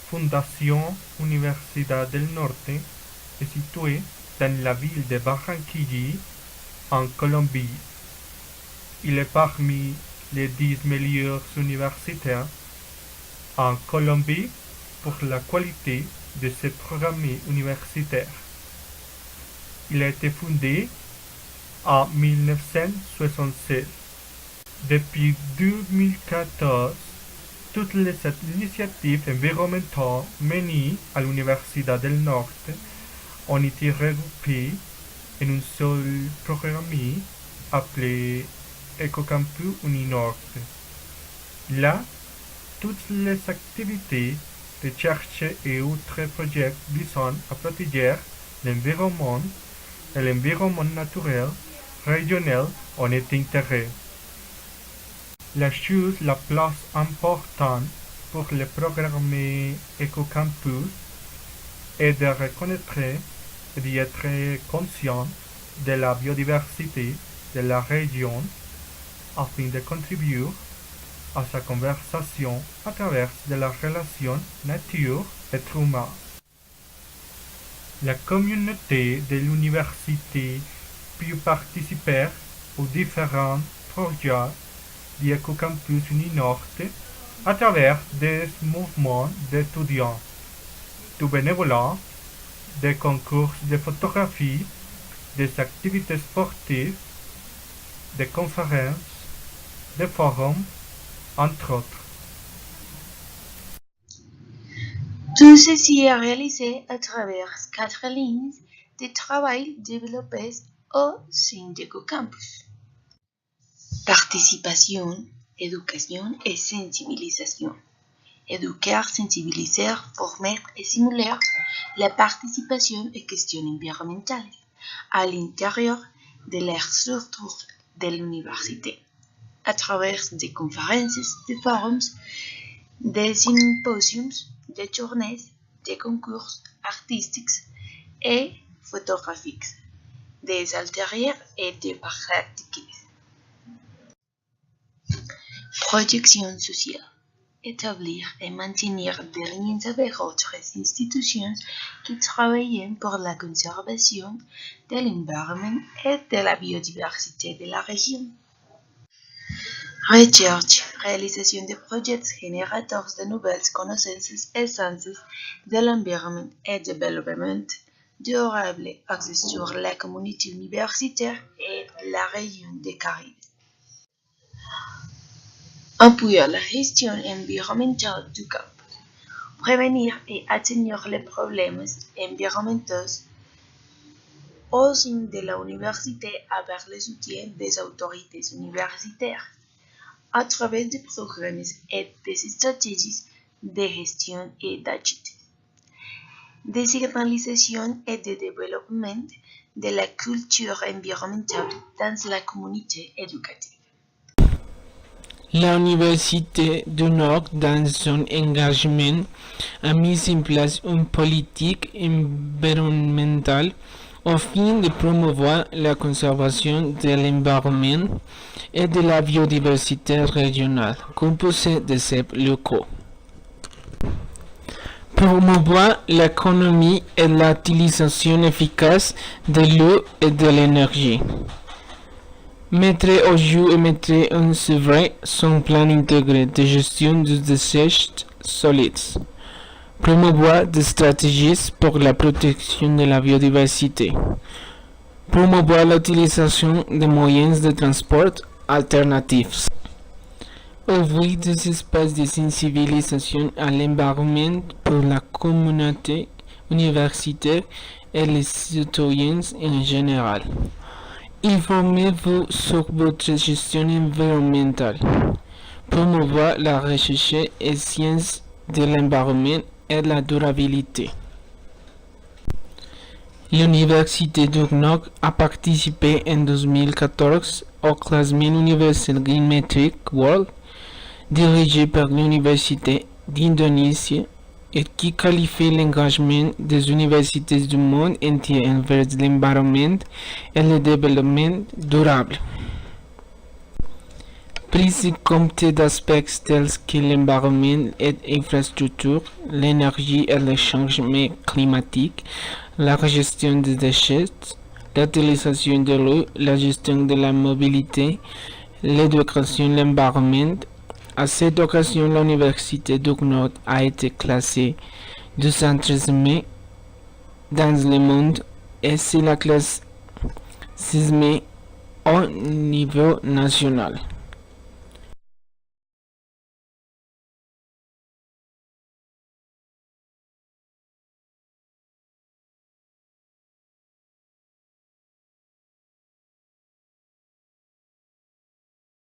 Fundación Universidad del Norte est située dans la ville de Barranquilla, en Colombie. Il est parmi les 10 meilleures universités en Colombie pour la qualité de ses programmes universitaires. Il a été fondé en 1976. Depuis 2014, toutes les initiatives environnementales menées à l'Université del Norte ont été regroupées en un seul programme appelé Ecocampus Uninorte. Là, toutes les activités de recherche et autres projets visant à protéger l'environnement et l'environnement naturel régional ont été intégrés. La chose la plus importante pour le programme Ecocampus est de reconnaître et d'être conscient de la biodiversité de la région afin de contribuer à sa conversation à travers de la relation nature-être humain. La communauté de l'université peut participer aux différents projets du Ecocampus Uninorte à travers des mouvements d'étudiants, du bénévolat, des concours de photographie, des activités sportives, des conférences, des forums, entre autres. Tout ceci est réalisé à travers 4 lignes de travail développées au sein d'Ecocampus. Participation, éducation et sensibilisation. Éduquer, sensibiliser, former et simuler la participation aux questions environnementales à l'intérieur de l'aire structure de l'université, à travers des conférences, des forums, des symposiums, des journées, des concours artistiques et photographiques, des ateliers et des pratiques. Projection sociale. Établir et maintenir des liens avec autres institutions qui travaillent pour la conservation de l'environnement et de la biodiversité de la région. Recherche, réalisation de projets générateurs de nouvelles connaissances et sciences de l'environnement et développement durable axé sur la communauté universitaire et la région des Caraïbes. Appuyer la gestion environnementale du campus. Prévenir et atténuer les problèmes environnementaux au sein de l'université avec le soutien des autorités universitaires, à travers des programmes et des stratégies de gestion et d'audit, de signalisation et de développement de la culture environnementale dans la communauté éducative. L'Université du Nord, dans son engagement, a mis en place une politique environnementale au fin de promouvoir la conservation de l'environnement et de la biodiversité régionale, composée de ces locaux. Promouvoir l'économie et l'utilisation efficace de l'eau et de l'énergie. Mettre au jour et mettre en œuvre son plan intégré de gestion des déchets solides. Promouvoir des stratégies pour la protection de la biodiversité. Promouvoir l'utilisation de moyens de transport alternatifs. Ouvrir des espaces de sensibilisation à l'environnement pour la communauté universitaire et les citoyens en général. Informez-vous sur votre gestion environnementale. Promouvoir la recherche et sciences de l'environnement et la durabilité. L'Université du Nord a participé en 2014 au classement universel Green Metric World dirigé par l'Université d'Indonésie et qui qualifie l'engagement des universités du monde entier envers l'environnement et le développement durable. prise en compte d'aspects tels que l'environnement et l'infrastructure, l'énergie et le changement climatique, la gestion des déchets, l'utilisation de l'eau, la gestion de la mobilité, l'éducation, l'environnement. À cette occasion, l'Université du Nord a été classée 213e dans le monde et c'est la classe 6e au niveau national.